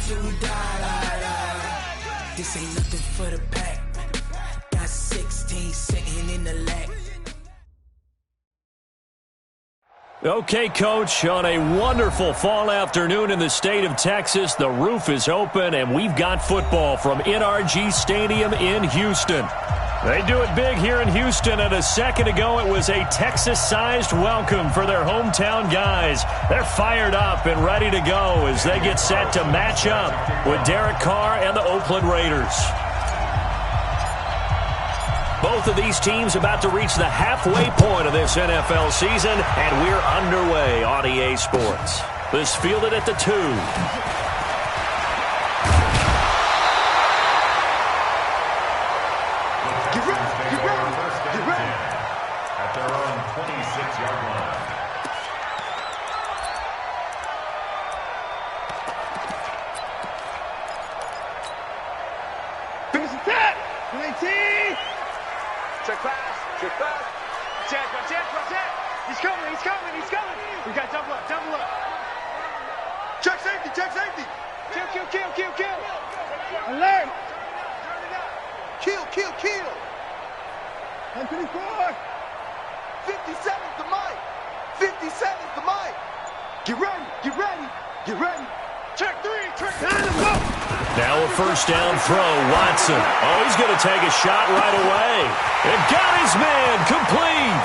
till we die. This ain't nothing for the pack. Got 16 sitting in the lap. Okay, Coach, on a wonderful fall afternoon in the state of Texas, the roof is open, and we've got football from NRG Stadium in Houston. They do it big here in Houston, and a second ago it was a Texas-sized welcome for their hometown guys. They're fired up and ready to go as they get set to match up with Derek Carr and the Oakland Raiders. Both of these teams about to reach the halfway point of this NFL season, and we're underway on EA Sports. This fielded at the 2. At their own 26-yard line. Finish the tap! 19! Check pass! Check. He's coming! We got double up! Check safety! Kill! Alert! Kill! 124! 57's the mic! 57's the mic! Get ready! Check 3! Let's go! Now a first down throw, Watson. Oh, he's going to take a shot right away. And got his man complete.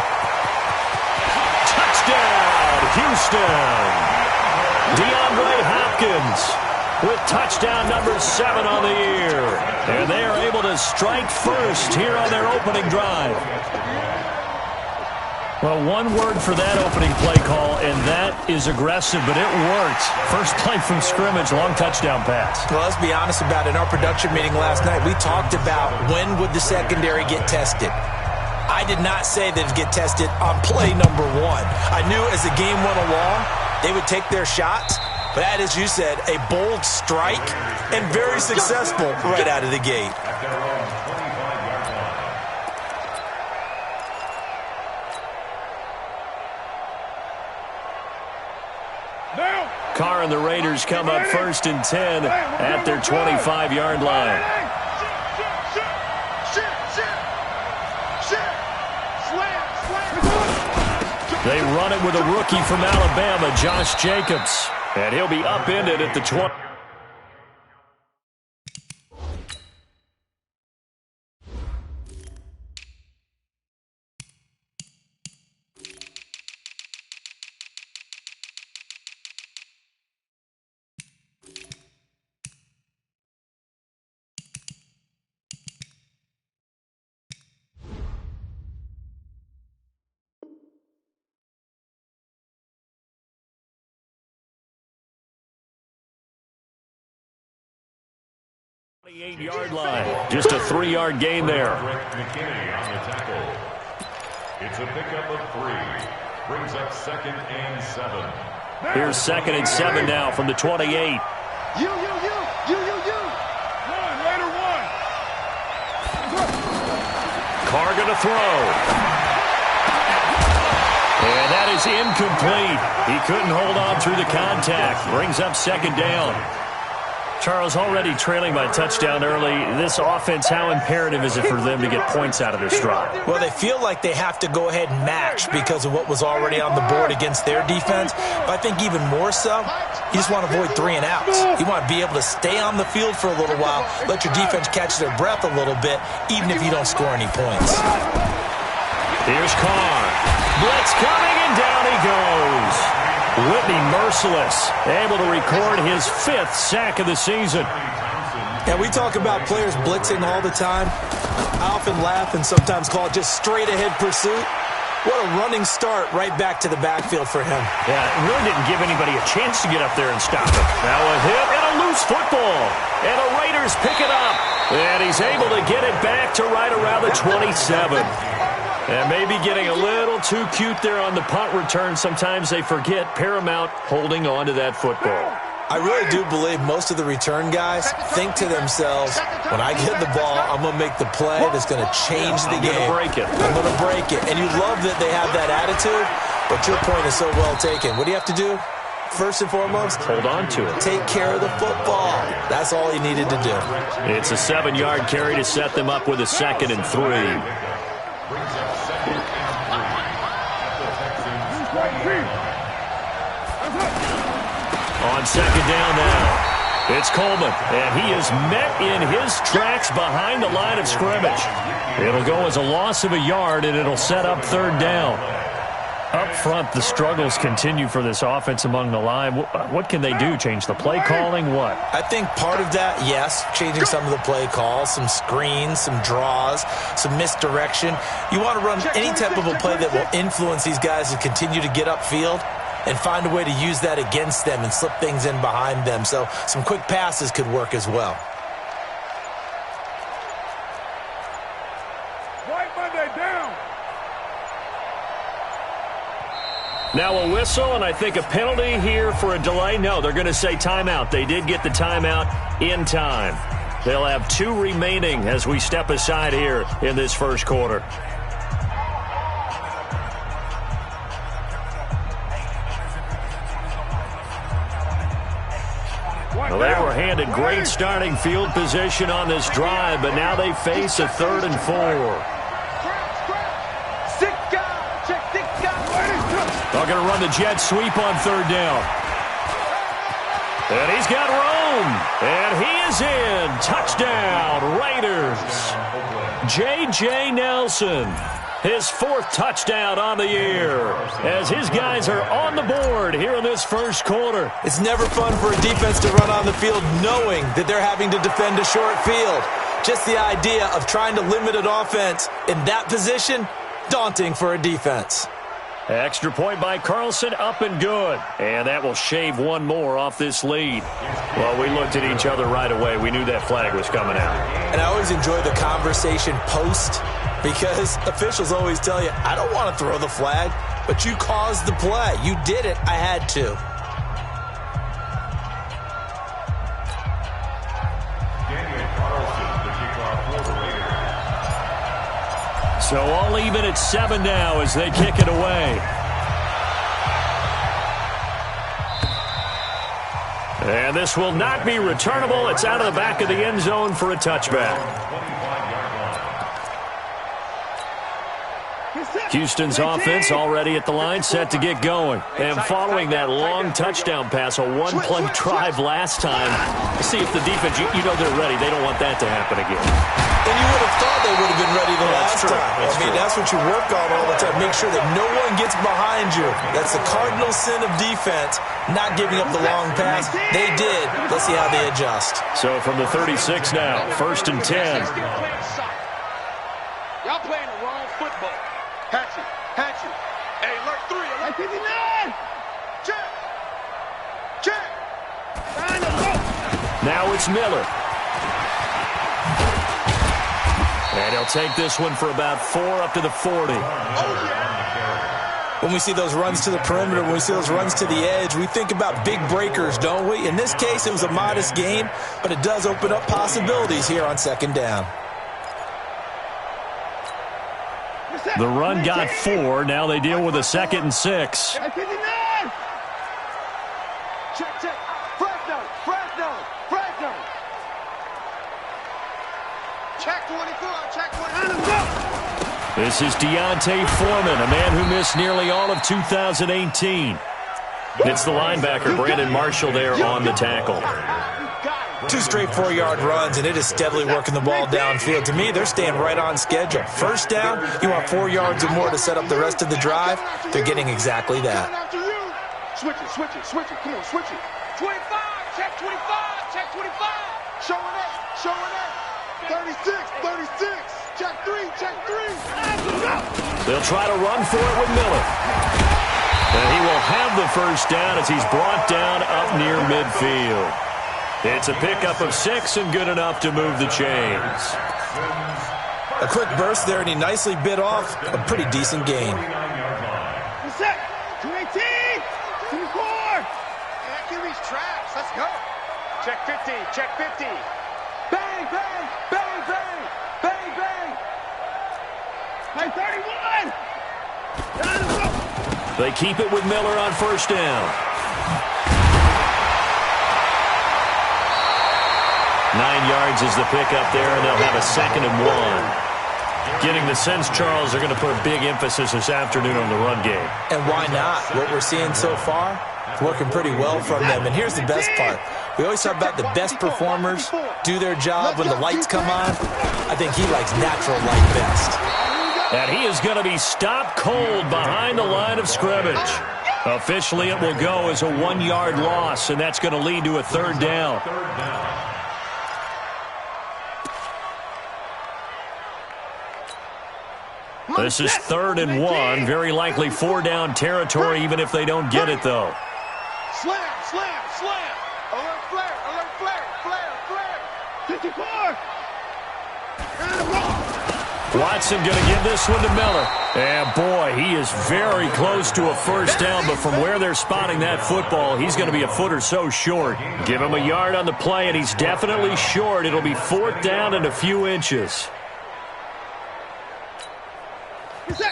Touchdown, Houston. DeAndre Hopkins with touchdown number 7 on the year. And they are able to strike first here on their opening drive. Well, one word for that opening play call, and that is aggressive, but it worked. First play from scrimmage, long touchdown pass. Well, let's be honest about it. In our production meeting last night, we talked about when would the secondary get tested. I did not say that it'd get tested on play number 1. I knew as the game went along, they would take their shots. But that, as you said, a bold strike and very successful right out of the gate. Carr and the Raiders come up first and 10 at their 25-yard line. They run it with a rookie from Alabama, Josh Jacobs. And he'll be upended at the 20. Yard line. Just a 3-yard gain there. It's a pickup of 3. Brings up 2nd and 7. Here's 2nd and 7 now from the 28. You. Raider 1. Carr going to throw. And that is incomplete. He couldn't hold on through the contact. Brings up 2nd down. Charles, already trailing by touchdown early. This offense, how imperative is it for them to get points out of this drive? Well, they feel like they have to go ahead and match because of what was already on the board against their defense. But I think even more so, you just want to avoid 3 and outs. You want to be able to stay on the field for a little while, let your defense catch their breath a little bit, even if you don't score any points. Here's Carr. Blitz coming, and down he goes. Whitney merciless, able to record his 5th sack of the season. Yeah, we talk about players blitzing all the time. I often laugh and sometimes call it just straight-ahead pursuit. What a running start right back to the backfield for him. Yeah, it really didn't give anybody a chance to get up there and stop him. Now a hit and a loose football. And the Raiders pick it up. And he's able to get it back to right around the 27. And maybe getting a little too cute there on the punt return. Sometimes they forget paramount holding on to that football. I really do believe most of the return guys think to themselves, when I get the ball, I'm going to make the play that's going to change the game. I'm going to break it. I'm going to break it. And you love that they have that attitude, but your point is so well taken. What do you have to do? first and foremost, hold on to it. Take care of the football. That's all he needed to do. It's a 7-yard carry to set them up with a 2nd and 3. On 2nd down now. It's Coleman, and he is met in his tracks behind the line of scrimmage. It'll go as a loss of a yard, and it'll set up 3rd down. Up front, the struggles continue for this offense among the line. What can they do? Change the play calling? What? I think part of that, yes, changing some of the play calls, some screens, some draws, some misdirection. You want to run any type of a play that will influence these guys to continue to get upfield and find a way to use that against them and slip things in behind them. So some quick passes could work as well. White Monday down. Now a whistle, and I think a penalty here for a delay. No, they're going to say timeout. They did get the timeout in time. They'll have 2 remaining as we step aside here in this first quarter. Well, they were handed great starting field position on this drive, but now they face a 3rd and 4. They're going to run the jet sweep on 3rd down. And he's got room. And he is in. Touchdown, Raiders. J.J. Nelson. His 4th touchdown on the year as his guys are on the board here in this first quarter. It's never fun for a defense to run on the field knowing that they're having to defend a short field. Just the idea of trying to limit an offense in that position, daunting for a defense. Extra point by Carlson, up and good. And that will shave 1 more off this lead. Well, we looked at each other right away. We knew that flag was coming out. And I always enjoy the conversation post, because officials always tell you, I don't want to throw the flag, but you caused the play. You did it. I had to. So all even at 7 now as they kick it away. And this will not be returnable. It's out of the back of the end zone for a touchback. Houston's offense already at the line, set to get going. And following that long touchdown pass, a 1-play drive last time, see if the defense, you know they're ready. They don't want that to happen again. And you would have thought they would have been ready the last time. That's what you work on all the time. Make sure that no one gets behind you. That's the cardinal sin of defense, not giving up the long pass. They did. Let's see how they adjust. So from the 36 now, 1st and 10. Y'all playing the wrong football. Hatchet. Hey, alert 3. Alert 59. Check. Now it's Miller. And he'll take this one for about 4 up to the 40. When we see those runs to the perimeter, when we see those runs to the edge, we think about big breakers, don't we? In this case, it was a modest game, but it does open up possibilities here on 2nd down. The run got 4. Now they deal with a 2nd and 6. Check. Fresno. Check 24. This is Deontay Foreman, a man who missed nearly all of 2018. It's the linebacker, Brandon Marshall, there on the tackle. 2 straight 4-yard runs, and it is steadily working the ball downfield. To me, they're staying right on schedule. 1st down, you want 4 yards or more to set up the rest of the drive. They're getting exactly that. Switch it. Come on, switch it. 25. Check 25. Showing up. 36. Check 3. They'll try to run for it with Miller. And he will have the 1st down as he's brought down up near midfield. It's a pickup of 6 and good enough to move the chains. A quick burst there, and he nicely bit off a pretty decent gain. 218. 24. QB's trash. Let's go. Check 50. Bang. Hey, 31. They keep it with Miller on 1st down. 9 yards is the pickup there, and they'll have a 2nd and 1. Getting the sense, Charles, they're going to put a big emphasis this afternoon on the run game. And why not? What we're seeing so far, it's working pretty well from them. And here's the best part. We always talk about the best performers do their job when the lights come on. I think he likes natural light best. And he is going to be stopped cold behind the line of scrimmage. Officially, it will go as a 1-yard loss, and that's going to lead to a 3rd down. This is 3rd and 1. Very likely 4-down territory, even if they don't get it, though. Slam, slam, slam. Alert flare, alert flare, flare, flare. 54. Watson going to give this one to Miller. And, boy, he is very close to a 1st down, but from where they're spotting that football, he's going to be a foot or so short. Give him a yard on the play, and he's definitely short. It'll be 4th down and a few inches.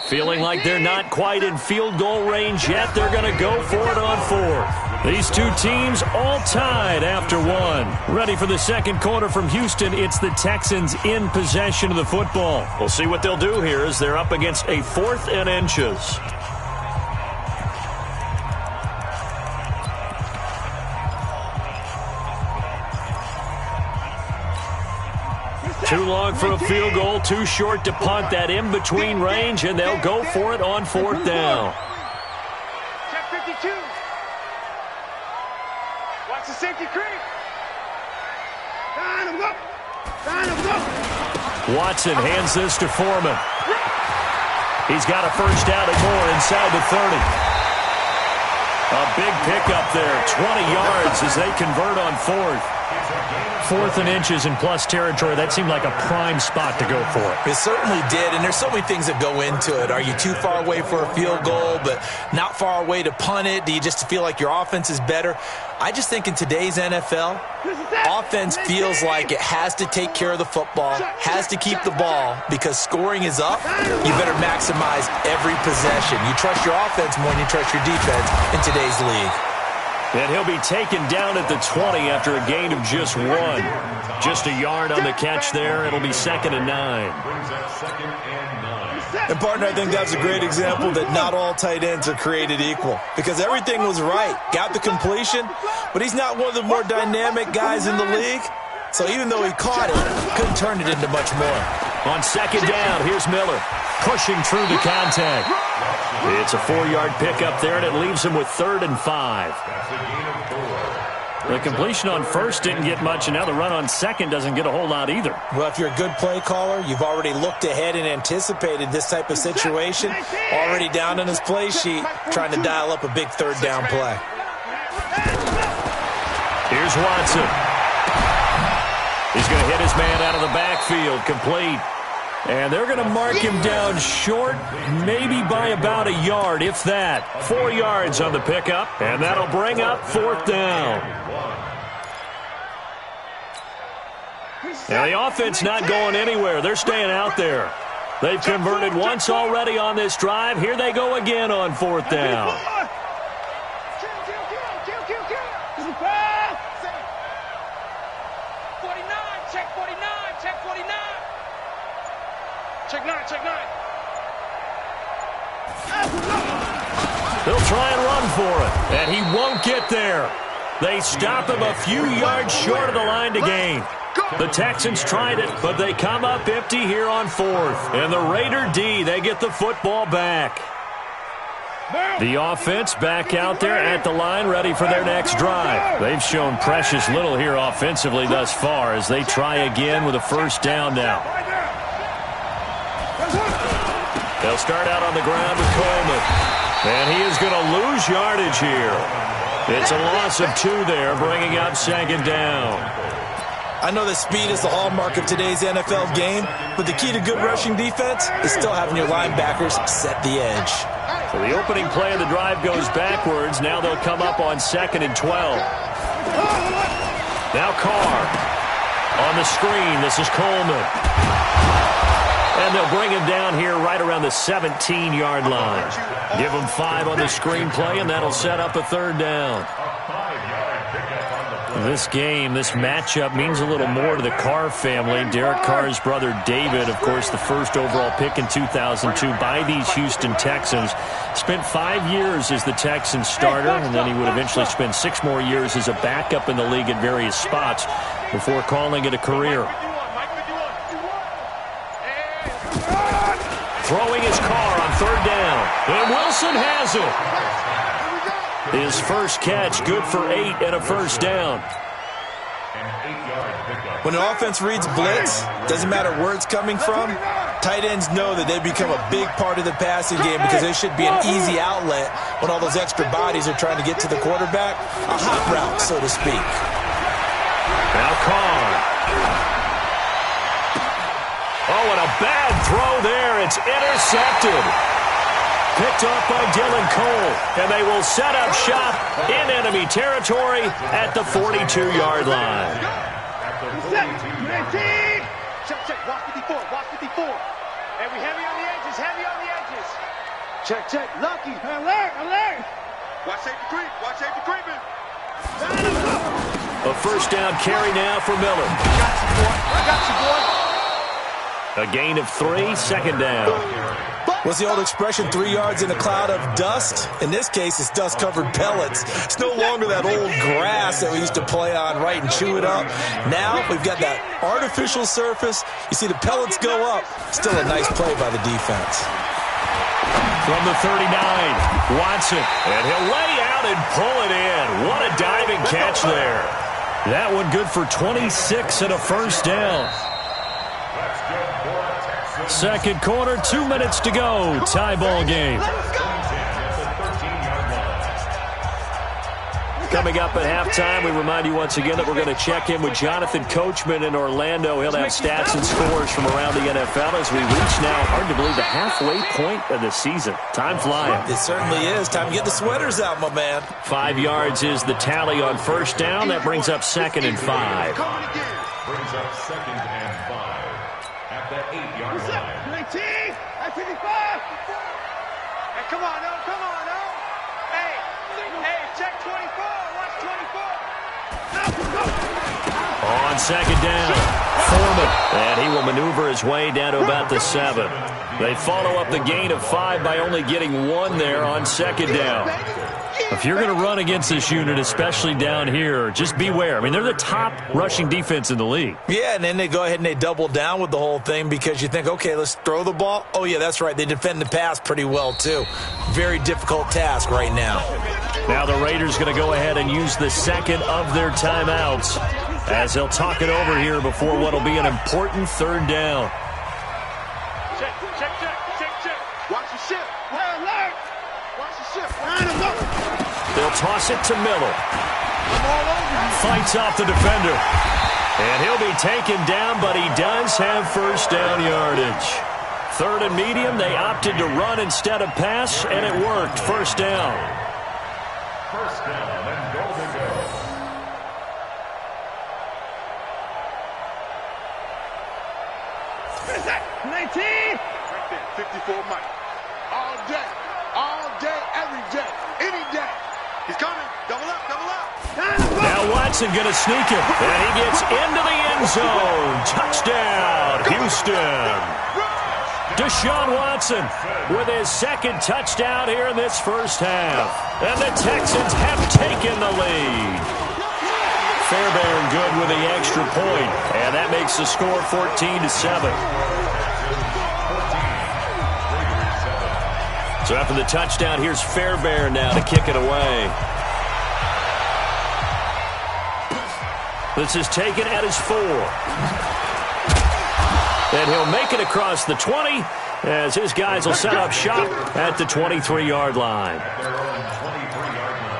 Feeling like they're not quite in field goal range yet, they're going to go for it on 4th. These two teams all tied after 1. Ready for the 2nd quarter from Houston. It's the Texans in possession of the football. We'll see what they'll do here as they're up against a 4th and inches. Too long for a field goal, too short to punt. That in-between range, and they'll go for it on 4th down. Check 52. Watch the safety creep. Watson hands this to Foreman. He's got a 1st down and more inside the 30. A big pickup there, 20 yards as they convert on 4th. 4th and inches in plus territory. That seemed like a prime spot to go for. It certainly did, and there's so many things that go into it. Are you too far away for a field goal, but not far away to punt it? Do you just feel like your offense is better? I just think in today's NFL, offense feels like it has to take care of the football, has to keep the ball, because scoring is up. You better maximize every possession. You trust your offense more than you trust your defense in today's league. And he'll be taken down at the 20 after a gain of just 1. Just a yard on the catch there. It'll be 2nd and 9. And, partner, I think that's a great example that not all tight ends are created equal, because everything was right. Got the completion, but he's not one of the more dynamic guys in the league. So even though he caught it, couldn't turn it into much more. On 2nd down, here's Miller pushing through the contact. It's a 4-yard pickup there, and it leaves him with 3rd and 5. The completion on 1st didn't get much, and now the run on 2nd doesn't get a whole lot either. Well, if you're a good play caller, you've already looked ahead and anticipated this type of situation. Already down on his play sheet, trying to dial up a big 3rd down play. Here's Watson. He's going to hit his man out of the backfield, complete. And they're going to mark him down short, maybe by about a yard, if that. 4 yards on the pickup, and that'll bring up 4th down. Now, the offense not going anywhere. They're staying out there. They've converted once already on this drive. Here they go again on 4th down. Check 9, check 9. They'll try and run for it, and he won't get there. They stop him a few yards short of the line to gain. The Texans tried it, but they come up empty here on 4th. And the Raider D, they get the football back. The offense back out there at the line, ready for their next drive. They've shown precious little here offensively thus far as they try again with a 1st down now. They'll start out on the ground with Coleman. And he is going to lose yardage here. It's a loss of 2 there, bringing up 2nd down. I know that speed is the hallmark of today's NFL game, but the key to good rushing defense is still having your linebackers set the edge. So the opening play of the drive goes backwards. Now they'll come up on 2nd and 12. Now Carr on the screen. This is Coleman. And they'll bring him down here right around the 17-yard line. Give him 5 on the screenplay, and that'll set up a 3rd down. This game, this matchup means a little more to the Carr family. Derek Carr's brother David, of course, the first overall pick in 2002 by these Houston Texans. Spent 5 years as the Texans starter, and then he would eventually spend 6 more years as a backup in the league at various spots before calling it a career. Throwing his Carr on third down, and Wilson has it. His first catch, good for 8 and a first down. When an offense reads blitz, doesn't matter where it's coming from, tight ends know that they become a big part of the passing game because there should be an easy outlet when all those extra bodies are trying to get to the quarterback. A hot route, so to speak. Now Carr. Oh, and a bad throw there. It's intercepted. Picked off by Dylan Cole, and they will set up shop in enemy territory at the 42-yard line. Check, watch 54, watch 54. And we heavy on the edges, Check, Lucky. Alert. Watch safety creeping. A first down carry now for Miller. I got you, boy. A gain of 3, second down. What's the old expression, 3 yards in a cloud of dust? In this case, it's dust-covered pellets. It's no longer that old grass that we used to play on, right, and chew it up. Now we've got that artificial surface. You see the pellets go up. Still a nice play by the defense. From the 39, Watson, and he'll lay out and pull it in. What a diving catch there. That one good for 26 and a first down. Second quarter, 2 minutes to go. Tie ball game. Coming up at halftime, we remind you once again that we're going to check in with Jonathan Coachman in Orlando. He'll have stats and scores from around the NFL as we reach now, hard to believe, the halfway point of the season. Time flying. It certainly is. Time to get the sweaters out, my man. 5 yards is the tally on first down. That brings up 2nd and 5. Brings up 2nd and 5 at the 8-yard line. 19, at 55. Hey, come on, no. Hey, check 24. Watch 24. On second down, Foreman. And he will maneuver his way down to about the 7. They follow up the gain of 5 by only getting 1 there on second down. If you're going to run against this unit, especially down here, just beware. I mean, they're the top rushing defense in the league. Yeah, and then they go ahead and they double down with the whole thing because you think, okay, let's throw the ball. Oh, yeah, that's right. They defend the pass pretty well, too. Very difficult task right now. Now the Raiders going to go ahead and use the second of their timeouts as they'll talk it over here before what will be an important third down. Check. Watch the ship. Alert. Watch the ship. Line them up. They'll toss it to Miller. Fights off the defender. And he'll be taken down, but he does have first down yardage. 3rd and medium, they opted to run instead of pass, and it worked. First down. First down and goal to go. What is that? 19. Right there, 54 Mike. All day, every day, any day. He's coming. Double up. Now Watson going to sneak him, and he gets into the end zone. Touchdown, Houston. Deshaun Watson with his 2nd touchdown here in this first half. And the Texans have taken the lead. Fairbairn good with the extra point, and that makes the score 14-7. So after the touchdown, here's Fairbairn now to kick it away. This is taken at his 4. And he'll make it across the 20 as his guys will set up shop at the 23-yard line. At their own 23-yard line.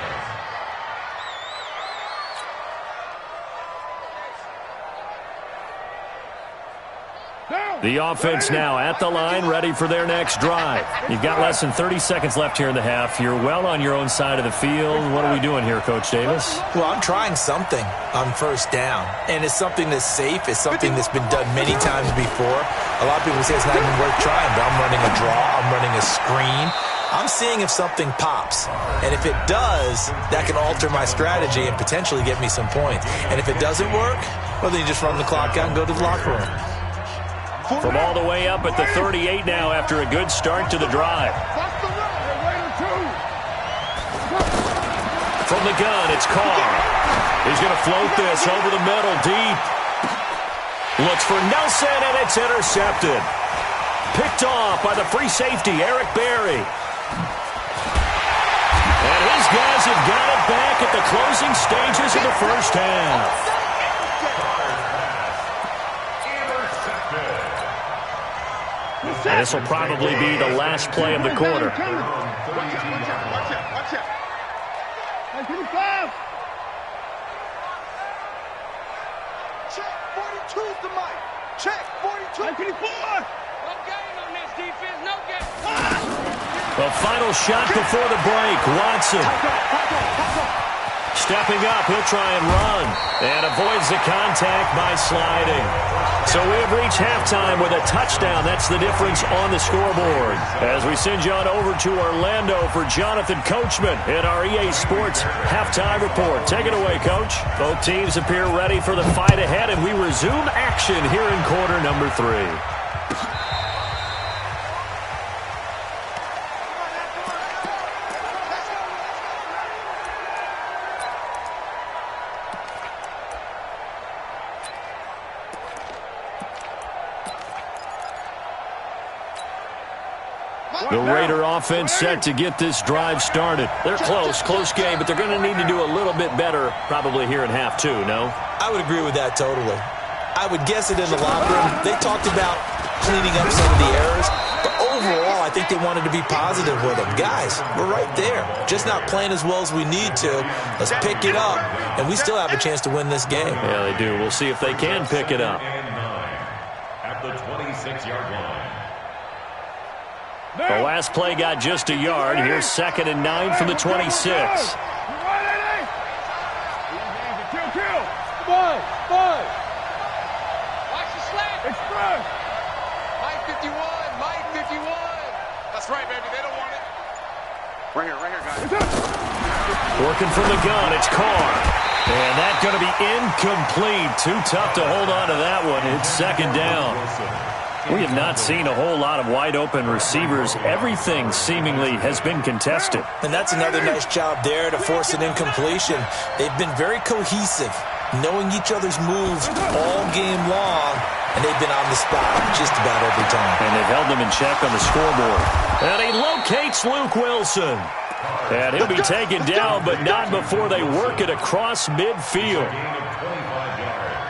The offense now at the line, ready for their next drive. You've got less than 30 seconds left here in the half. You're well on your own side of the field. What are we doing here, Coach Davis? Well, I'm trying something on first down, and it's something that's safe. It's something that's been done many times before. A lot of people say it's not even worth trying, but I'm running a draw. I'm running a screen. I'm seeing if something pops. And if it does, that can alter my strategy and potentially get me some points. And if it doesn't work, well, then you just run the clock out and go to the locker room. From all the way up at the 38 now after a good start to the drive. From the gun, it's Carr. He's going to float this over the middle, deep. Looks for Nelson, and it's intercepted. Picked off by the free safety, Eric Berry. And his guys have got it back at the closing stages of the first half. And this will probably be the last play of the quarter. Watch out. Check, 42's the mic. Check, 42. No gain on this defense, no gain. The final shot before the break, Watson. Stepping up, he'll try and run. And avoids the contact by sliding. So we have reached halftime with a touchdown. That's the difference on the scoreboard. As we send you on over to Orlando for Jonathan Coachman in our EA Sports Halftime Report. Take it away, Coach. Both teams appear ready for the fight ahead, and we resume action here in quarter number 3. The Raider offense set to get this drive started. They're close game, but they're going to need to do a little bit better probably here in half 2, no? I would agree with that totally. I would guess it in the locker room. They talked about cleaning up some of the errors, but overall I think they wanted to be positive with them. Guys, we're right there. Just not playing as well as we need to. Let's pick it up, and we still have a chance to win this game. Yeah, they do. We'll see if they can pick it up. At the 26-yard line. The last play got just a yard. Here's 2nd and 9 from the 26. Watch the slant. Express. Mike 51. That's right, baby. They don't want it. Right here, guys. Working from the gun, it's Carr. And that's going to be incomplete. Too tough to hold on to that one. It's 2nd down. We have not seen a whole lot of wide-open receivers. Everything seemingly has been contested. And that's another nice job there to force an incompletion. They've been very cohesive, knowing each other's moves all game long, and they've been on the spot just about every time. And they've held them in check on the scoreboard. And he locates Luke Wilson. And he'll be taken down, but not before they work it across midfield.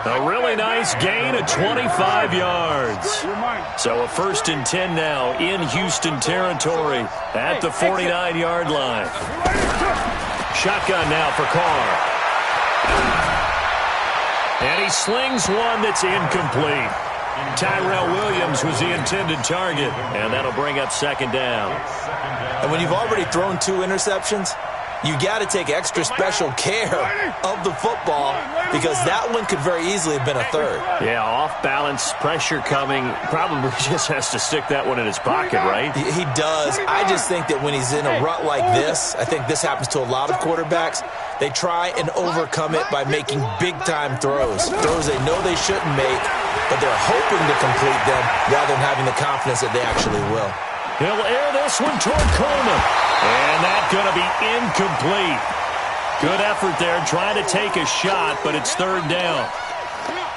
A really nice gain of 25 yards. So a 1st and 10 now in Houston territory at the 49-yard line. Shotgun now for Carr. And he slings one that's incomplete. Tyrell Williams was the intended target, and that'll bring up 2nd down. And when you've already thrown 2 interceptions, you got to take extra special care of the football because that one could very easily have been a 3rd. Yeah, off-balance, pressure coming. Probably just has to stick that one in his pocket, right? He does. I just think that when he's in a rut like this, I think this happens to a lot of quarterbacks, they try and overcome it by making big-time throws. Throws they know they shouldn't make, but they're hoping to complete them rather than having the confidence that they actually will. He'll air this one toward Coleman. And that's going to be incomplete. Good effort there trying to take a shot, but it's 3rd down.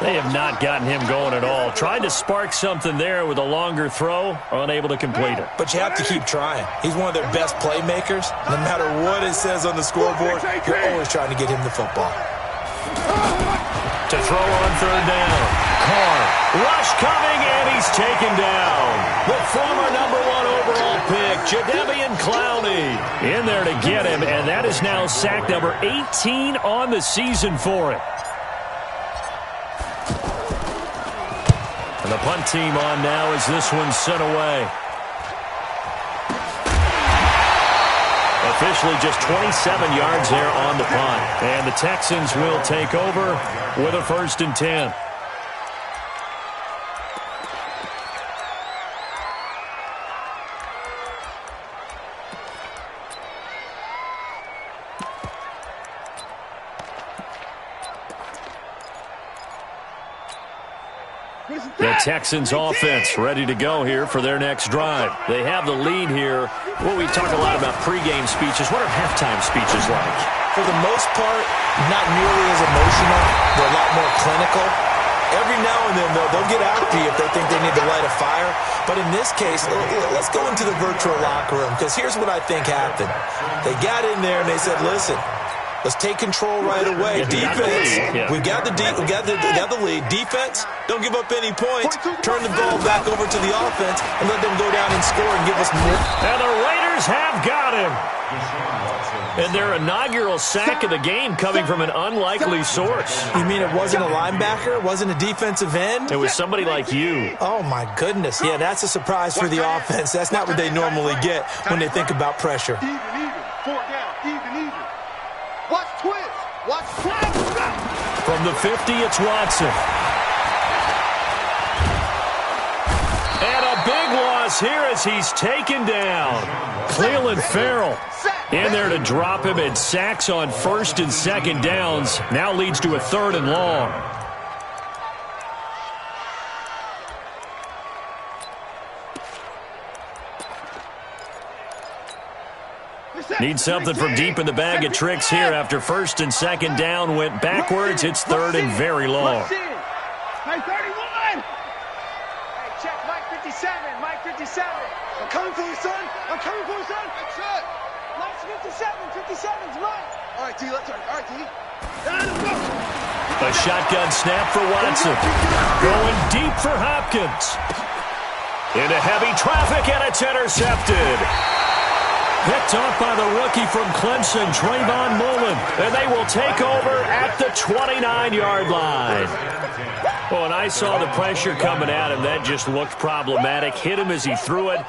They have not gotten him going at all. Tried to spark something there with a longer throw, unable to complete it. But you have to keep trying. He's one of their best playmakers. No matter what it says on the scoreboard, you're always trying to get him the football. To throw on 3rd down. Carr, rush coming, and he's taken down. The former number 1 overall pick, Jadeveon Clowney, in there to get him, and that is now sack number 18 on the season for him. And the punt team on now as this one's sent away. Officially just 27 yards there on the punt. And the Texans will take over with a 1st and 10. The Texans offense ready to go here for their next drive. They have the lead here. Well, we talk a lot about pregame speeches. What are halftime speeches like? For the most part, not nearly as emotional. They're a lot more clinical. Every now and then, though, they'll get after you if they think they need to light a fire. But in this case, let's go into the virtual locker room, because here's what I think happened. They got in there and they said, listen, let's take control right away. Defense, we got the lead. Defense, don't give up any points. Turn the ball back over to the offense and let them go down and score and give us more. And the Raiders have got him. And their inaugural sack of the game coming from an unlikely source. You mean it wasn't a linebacker? It wasn't a defensive end? It was somebody like you. Oh, my goodness. Yeah, that's a surprise for the offense. That's not what they normally get when they think about pressure. Even. 4 down. Even. Watch twist. Watch twist. From the 50, it's Watson. And a big loss here as he's taken down. Cleveland Farrell in there to drop him, and sacks on 1st and 2nd downs. Now leads to a 3rd and long. Need something from deep in the bag of tricks here after 1st and 2nd down went backwards. It's 3rd and very long. Hey, 31! Hey, check Mike 57, Mike 57. I'm coming for you, son. I'm coming for you, son. That's it. Mike's 57, 57's Mike. All right, D, let's turn. All right, D. A shotgun snap for Watson. Going deep for Hopkins. Into heavy traffic, and it's intercepted. Picked off by the rookie from Clemson, Trayvon Mullen. And they will take over at the 29-yard line. Oh, and I saw the pressure coming at him. That just looked problematic. Hit him as he threw it,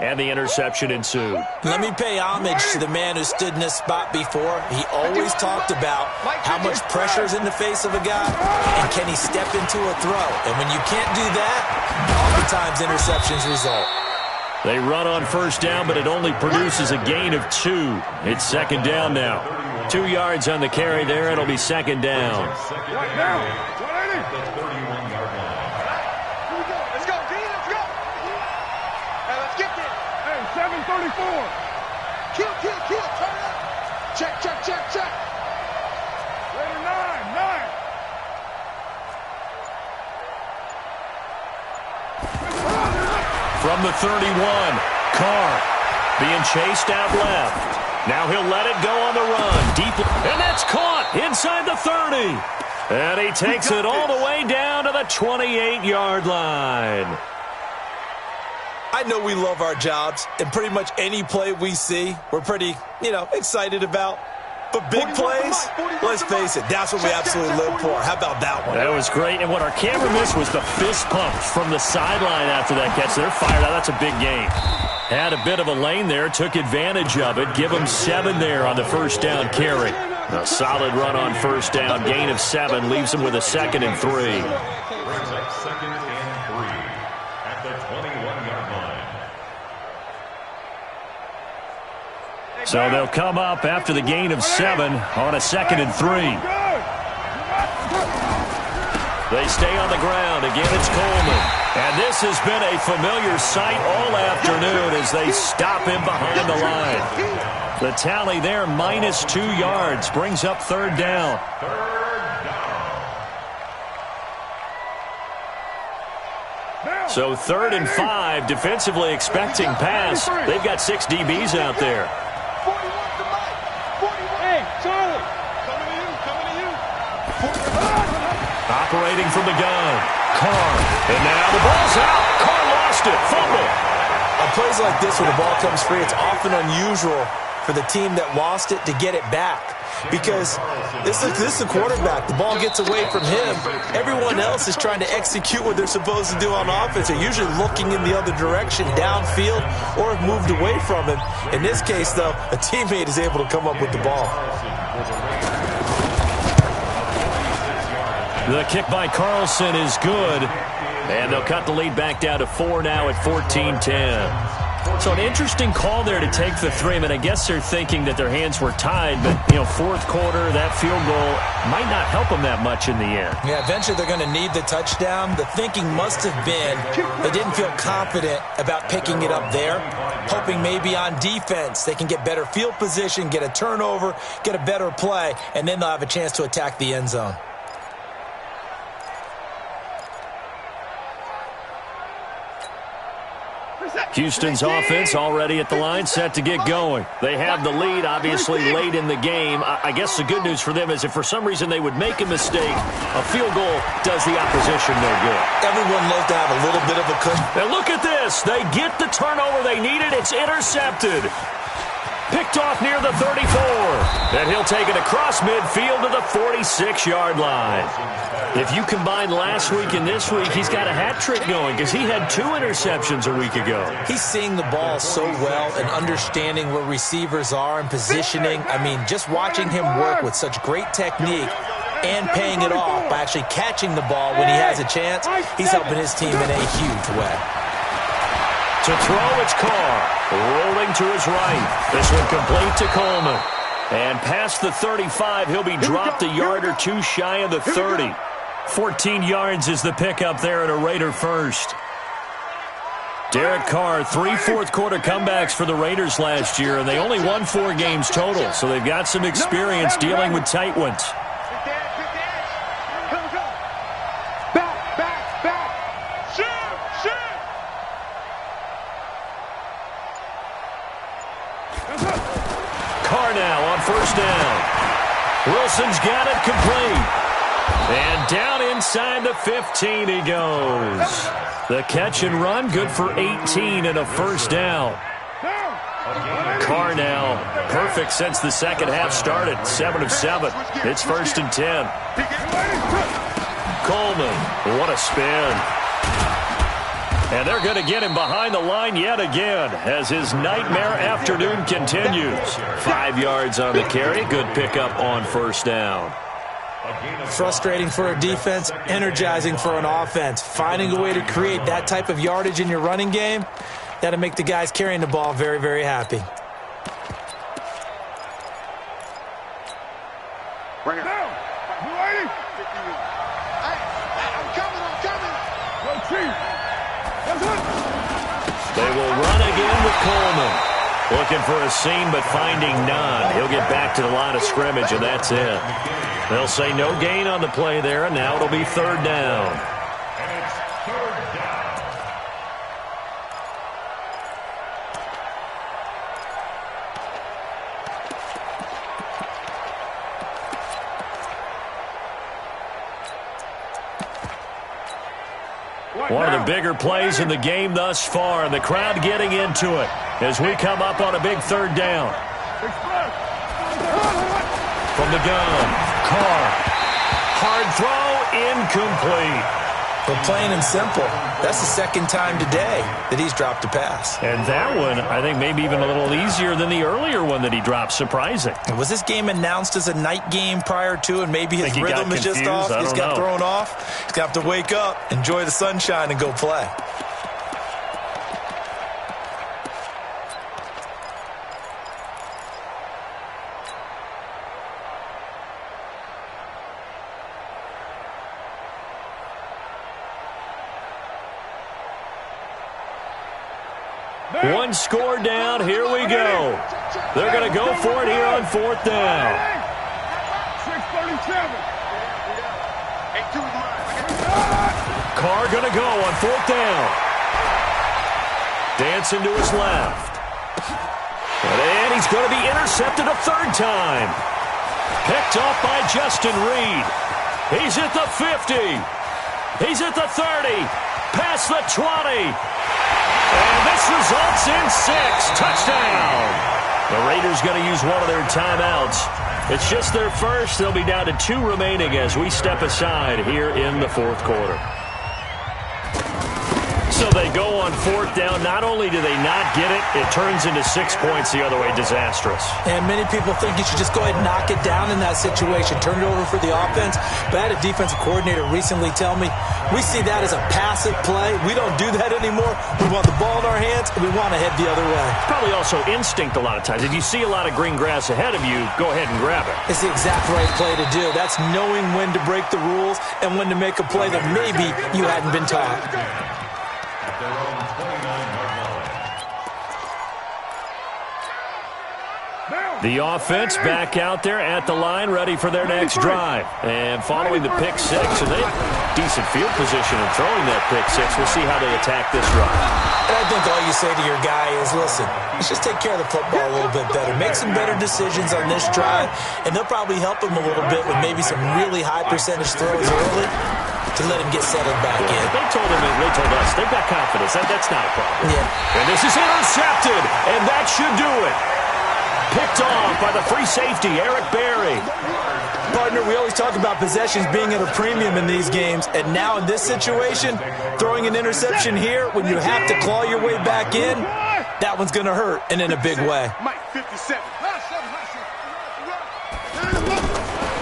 and the interception ensued. Let me pay homage to the man who stood in this spot before. He always talked about how much pressure is in the face of a guy, and can he step into a throw. And when you can't do that, oftentimes interceptions result. They run on 1st down, but it only produces a gain of 2. It's 2nd down now. 2 yards on the carry there. It'll be 2nd down. Right now. 180. The 31-yard line. Here we go. Let's go, D. Let's go. Hey, let's get there. Hey, 734. Kill. Turn up. Check. Raider 9. From the 31, Carr being chased out left. Now he'll let it go on the run. Deep, and that's caught inside the 30. And he takes it all the way down to the 28-yard line. I know we love our jobs, and pretty much any play we see, we're pretty, excited about. But big plays, let's face it, that's what we absolutely live for. How about that one? That was great. And what our camera missed was the fist pump from the sideline after that catch. They're fired out. That's a big gain. Had a bit of a lane there, took advantage of it. Give them 7 there on the 1st down carry. A solid run on 1st down. Gain of 7 leaves them with a 2nd and 3. Brings up 2nd and 3 at the 21-yard line. So they'll come up after the gain of 7 on a 2nd and 3. They stay on the ground. Again, it's Coleman. And this has been a familiar sight all afternoon as they stop him behind the line. The tally there, minus 2 yards, brings up 3rd down. So 3rd and 5, defensively expecting pass. They've got 6 DBs out there. Hey, Charlie. Coming to you. Operating from the gun. Carr. And now the ball's out. Carr lost it. Fumble. On plays like this where the ball comes free, it's often unusual for the team that lost it to get it back. Because this is the quarterback. The ball gets away from him. Everyone else is trying to execute what they're supposed to do on offense. They're usually looking in the other direction, downfield, or have moved away from him. In this case, though, a teammate is able to come up with the ball. The kick by Carlson is good. And they'll cut the lead back down to 4 now at 14-10. So an interesting call there to take the 3. I mean, I guess they're thinking that their hands were tied, but, you know, fourth quarter, that field goal might not help them that much in the end. Yeah, eventually they're going to need the touchdown. The thinking must have been they didn't feel confident about picking it up there, hoping maybe on defense they can get better field position, get a turnover, get a better play, and then they'll have a chance to attack the end zone. Houston's offense already at the line, set to get going. They have the lead, obviously, late in the game. I guess the good news for them is if for some reason they would make a mistake, a field goal does the opposition no good. Everyone loves to have a little bit of a cushion. And look at this. They get the turnover they needed. It's intercepted. Picked off near the 34. And he'll take it across midfield to the 46-yard line. If you combine last week and this week, he's got a hat trick going because he had 2 interceptions a week ago. He's seeing the ball so well and understanding where receivers are and positioning. I mean, just watching him work with such great technique and paying it off by actually catching the ball when he has a chance, he's helping his team in a huge way. To throw, it's Carr. Rolling to his right. This one complete to Coleman. And past the 35, he'll be dropped a yard or 2 shy of the 30. 14 yards is the pickup there at a Raider first. Derek Carr, 3 fourth-quarter comebacks for the Raiders last year, and they only won 4 games total, so they've got some experience dealing with tight ones. Carr now on first down. Wilson's got it complete. And down inside the 15 he goes. The catch and run, good for 18 and a first down. Carr now, perfect since the second half started. 7 of 7. It's 1st and 10. Coleman, what a spin. And they're going to get him behind the line yet again as his nightmare afternoon continues. 5 yards on the carry. Good pickup on first down. Frustrating for a defense, energizing for an offense. Finding a way to create that type of yardage in your running game, that'll make the guys carrying the ball very, very happy. Bring it down. You ready? I'm coming. Go team. They will run again with Coleman. Looking for a seam, but finding none. He'll get back to the line of scrimmage, and that's it. They'll say no gain on the play there, and now it'll be 3rd down. And it's 3rd down. One of the bigger plays in the game thus far, and the crowd getting into it as we come up on a big 3rd down. From the gun, Carr. Hard throw, incomplete. But plain and simple, that's the 2nd time today that he's dropped a pass. And that one, I think, maybe even a little easier than the earlier one that he dropped. Surprising. Was this game announced as a night game prior to, and maybe his rhythm is just off? He's got thrown off. He's going to have to wake up, enjoy the sunshine, and go play. One score down, here we go. They're going to go for it here on 4th down. 6:37. Carr going to go on 4th down. Dancing to his left. And he's going to be intercepted a 3rd time. Picked off by Justin Reed. He's at the 50. He's at the 30. Past the 20. And this results in 6. Touchdown. The Raiders going to use one of their timeouts. It's just their first. They'll be down to 2 remaining as we step aside here in the 4th quarter. So they go on fourth down. Not only do they not get it, it turns into 6 points the other way. Disastrous. And many people think you should just go ahead and knock it down in that situation. Turn it over for the offense. But I had a defensive coordinator recently tell me, we see that as a passive play. We don't do that anymore. We want the ball in our hands, and we want to head the other way. Probably also instinct a lot of times. If you see a lot of green grass ahead of you, go ahead and grab it. It's the exact right play to do. That's knowing when to break the rules and when to make a play that maybe you hadn't been taught. The offense back out there at the line, ready for their next drive. And following the pick six, and they have decent field position in throwing that pick six. We'll see how they attack this drive. And I think all you say to your guy is, listen, let's just take care of the football a little bit better. Make some better decisions on this drive, and they'll probably help him a little bit with maybe some really high percentage throws early to let him get settled back in. They told us, they've got confidence. That's not a problem. Yeah. And this is intercepted, and that should do it. Picked off by the free safety, Eric Berry. Partner, we always talk about possessions being at a premium in these games, and now in this situation, throwing an interception here when you have to claw your way back in, that one's going to hurt, and in a big way.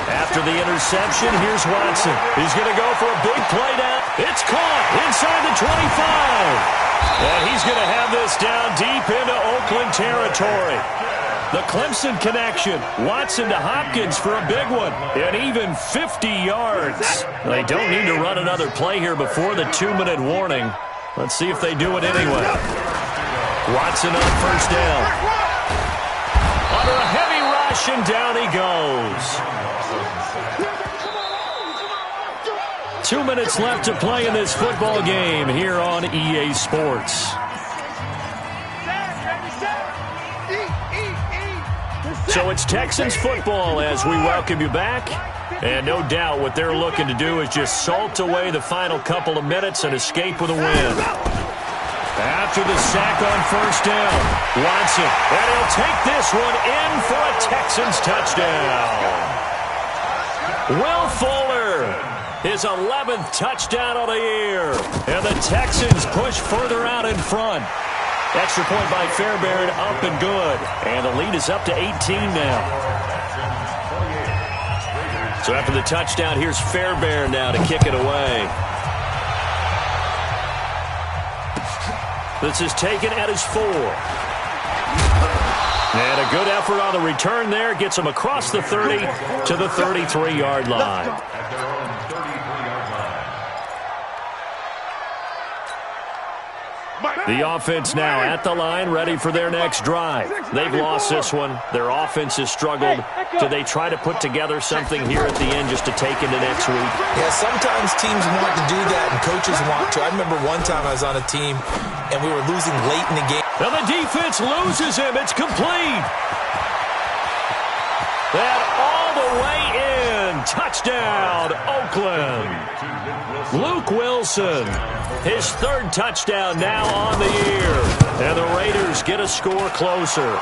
After the interception, here's Watson. He's going to go for a big play down. It's caught inside the 25. And he's going to have this down deep into Oakland territory. The Clemson connection. Watson to Hopkins for a big one. And even 50 yards. They don't need to run another play here before the 2-minute warning. Let's see if they do it anyway. Watson on first down. Under a heavy rush, and down he goes. 2 minutes left to play in this football game here on EA Sports. So it's Texans football as we welcome you back. And no doubt what they're looking to do is just salt away the final couple of minutes and escape with a win. After the sack on first down, Watson, and he'll take this one in for a Texans touchdown. Will Fuller, his 11th touchdown of the year. And the Texans push further out in front. Extra point by Fairbairn, up and good. And the lead is up to 18 now. So after the touchdown, here's Fairbairn now to kick it away. This is taken at his 4. And a good effort on the return there. Gets him across the 30 to the 33-yard line. The offense now at the line, ready for their next drive. They've lost this one. Their offense has struggled. Do they try to put together something here at the end just to take into next week? Yeah, sometimes teams want to do that and coaches want to. I remember one time I was on a team and we were losing late in the game. Now the defense loses him. It's complete. That all the way in. Touchdown, Oakland. Luke Wilson, his 3rd touchdown now on the year. And the Raiders get a score closer.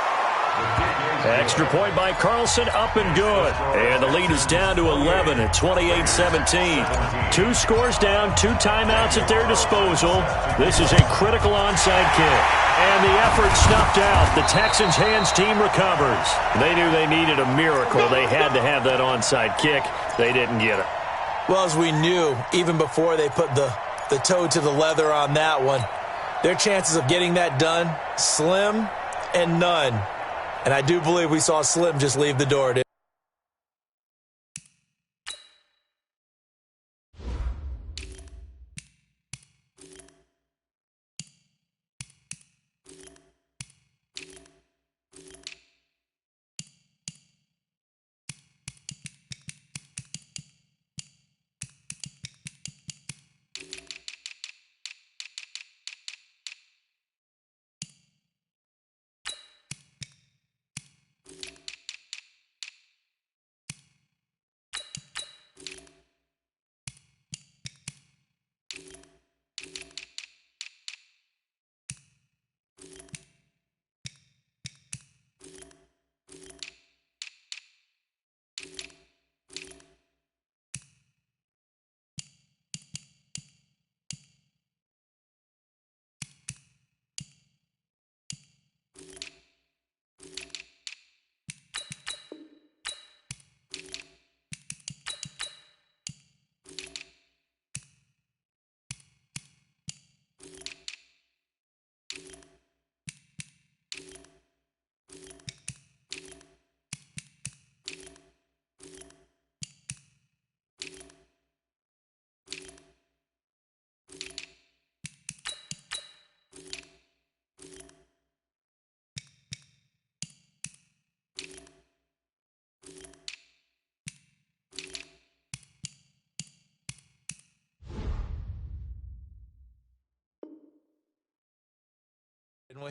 Extra point by Carlson, up and good. And the lead is down to 11 at 28-17. 2 scores down, 2 timeouts at their disposal. This is a critical onside kick. And the effort snuffed out. The Texans' hands team recovers. They knew they needed a miracle. They had to have that onside kick. They didn't get it. Well, as we knew, even before they put the toe to the leather on that one, their chances of getting that done, slim and none. And I do believe we saw Slim just leave the door.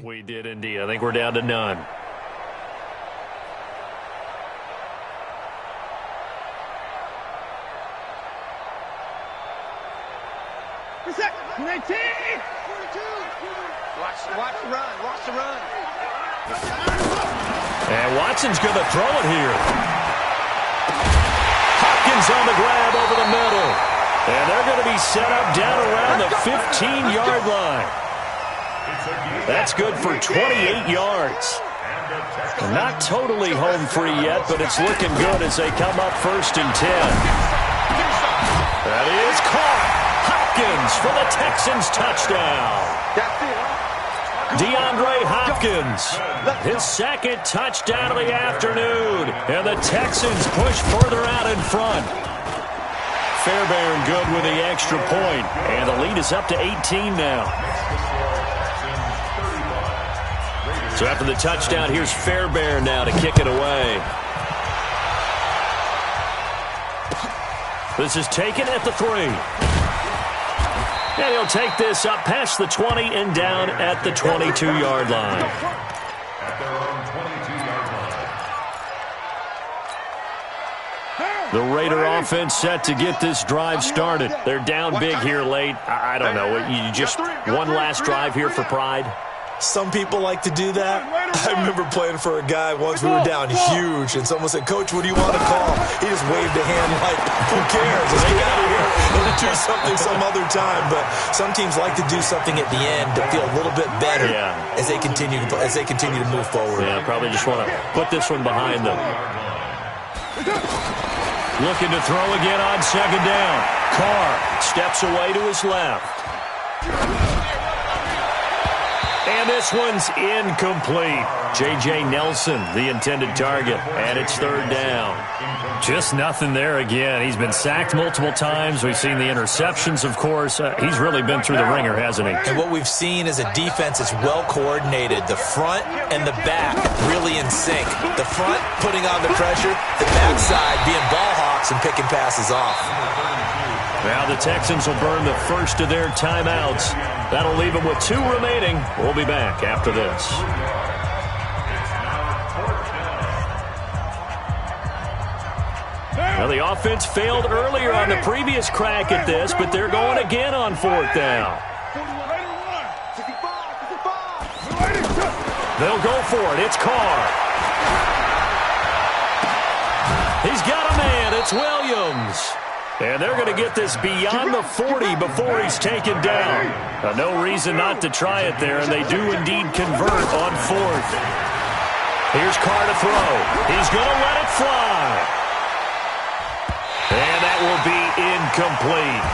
We did indeed. I think we're down to none. Watch the run. Watch the run. And Watson's going to throw it here. Hopkins on the grab over the middle. And they're going to be set up down around the 15-yard line. That's good for 28 yards. Not totally home free yet, but it's looking good as they come up 1st and 10. That is caught. Hopkins for the Texans touchdown. DeAndre Hopkins, his 2nd touchdown of the afternoon. And the Texans push further out in front. Fairbairn good with the extra point. And the lead is up to 18 now. So after the touchdown, here's Fairbairn now to kick it away. This is taken at the 3. And he'll take this up past the 20 and down at the 22-yard line. At their own 22-yard line. The Raider offense set to get this drive started. They're down big here late. I don't know. You just one last drive here for pride? Some people like to do that. I remember playing for a guy once. We were down huge, and someone said, "Coach, what do you want to call?" He just waved a hand like, "Who cares? Let's get out of here. Let's do something some other time." But some teams like to do something at the end to feel a little bit better as they continue to move forward. Yeah, probably just want to put this one behind them. Looking to throw again on 2nd down. Carr steps away to his left. And this one's incomplete. J.J. Nelson, the intended target, and it's 3rd down. Just nothing there again. He's been sacked multiple times. We've seen the interceptions, of course. He's really been through the ringer, hasn't he? And what we've seen is a defense that's well coordinated. The front and the back really in sync. The front putting on the pressure, the backside being ball hawks and picking passes off. Now the Texans will burn the first of their timeouts. That'll leave them with 2 remaining. We'll be back after this. Now the offense failed earlier on the previous crack at this, but they're going again on 4th down. They'll go for it. It's Carr. He's got a man. It's Williams. And they're going to get this beyond the 40 before he's taken down. No reason not to try it there, and they do indeed convert on 4th. Here's Carr to throw. He's going to let it fly. And that will be incomplete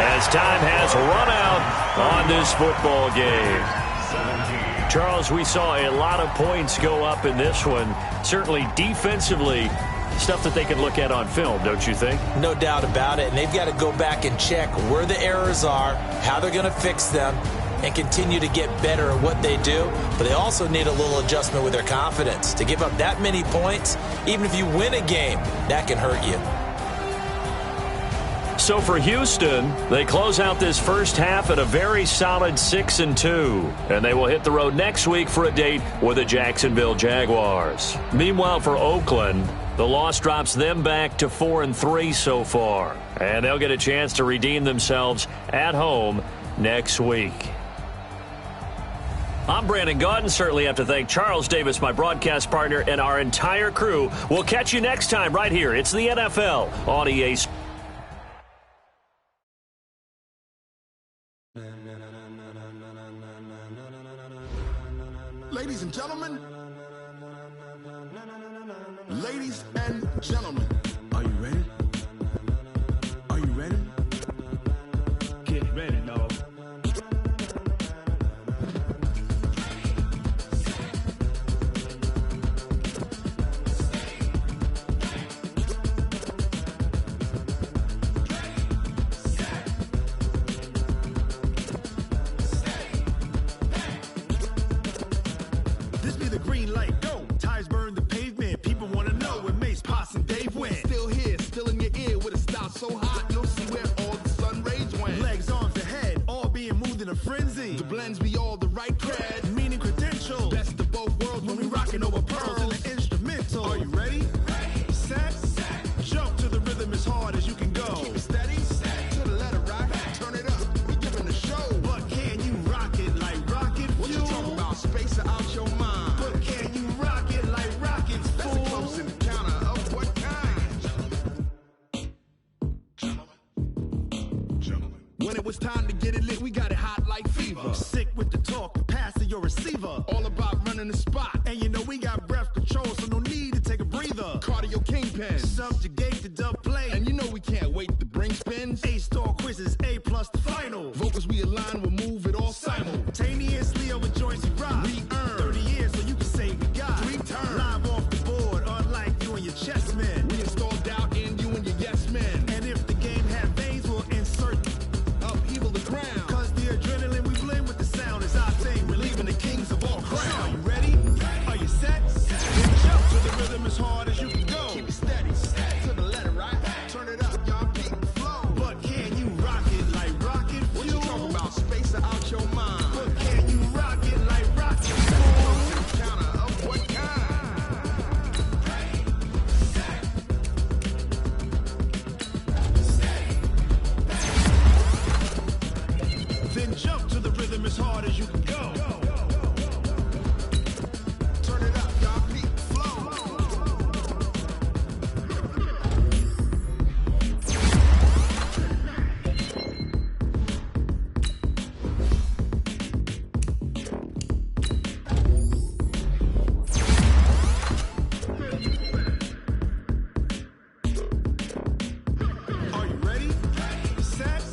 as time has run out on this football game. Charles, we saw a lot of points go up in this one. Certainly defensively, stuff that they can look at on film, don't you think? No doubt about it. And they've got to go back and check where the errors are, how they're going to fix them, and continue to get better at what they do. But they also need a little adjustment with their confidence. To give up that many points, even if you win a game, that can hurt you. So for Houston, they close out this first half at a very solid 6-2. And they will hit the road next week for a date with the Jacksonville Jaguars. Meanwhile, for Oakland, the loss drops them back to 4-3 so far. And they'll get a chance to redeem themselves at home next week. I'm Brandon Gaudin. Certainly have to thank Charles Davis, my broadcast partner, and our entire crew. We'll catch you next time right here. It's the NFL on EA Sports. Ladies and gentlemen, ladies and gentlemen, are you ready? Are you ready? Get ready, dog. This be the green light, go. Tires burn the pavement. People want to know where Mace, Poss, and Dave went. Still here, still in your ear with a style so hot, you'll see where all the sun rays went. Legs, arms, and head, all being moved in a frenzy. The blends be all the right cred, meaning credentials. When it was time to get it lit, we got it hot like fever. Sick with the talk, passing your receiver. All about running the spot. And you know we got breath control, so no need to take a breather. Cardio kingpin, subjugate the dub play. And you know we can't wait to bring spins. A-star quizzes, A+ the final. Vocals we align, we'll move it all simultaneously over joints we rock. We earn 30 years, so you can say we got 3 turns. Live off the board, unlike you and your chess men. We install doubt in you and your yes men. And if the game had veins, we'll insert upheaval the ground. Cause the adrenaline we blend with the sound is our thing. We're leaving the kings of all crowns. Are you ready? Are you set? Then jump to the rhythm as hard as you can go. Keep it steady, to the letter, right? Turn it up, y'all, beat the flow. But can you rock it like rocket fuel? What you talking about? Space out your mind. But can you rock it like rocket fuel? Counter of what kind? Then jump to the rhythm as hard as you can go. Turn it up, y'all, beat the flow. Are you ready? Set?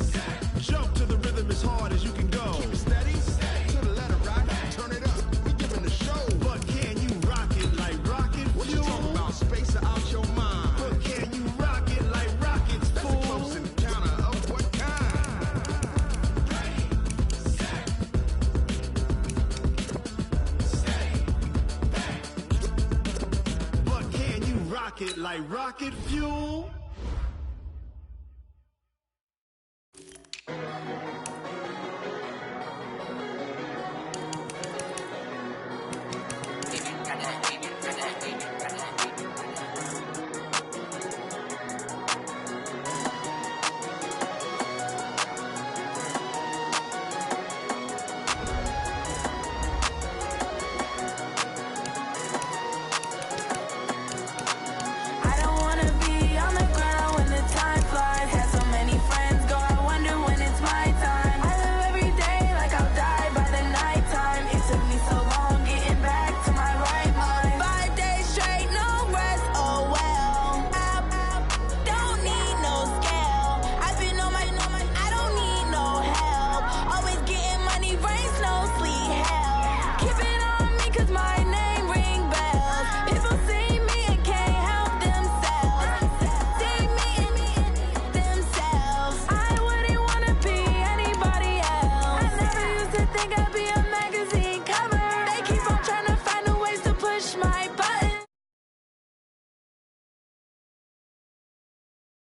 Jump to the rhythm as hard as you can go. Keep it steady, to the letter, right? Turn it up, we giving the show. But can you rock it like rocket fuel? What you talking about? Space out your mind. But can you rock it like rockets, fool? That's a close encounter of what kind? But can you rock it like rocket fuel?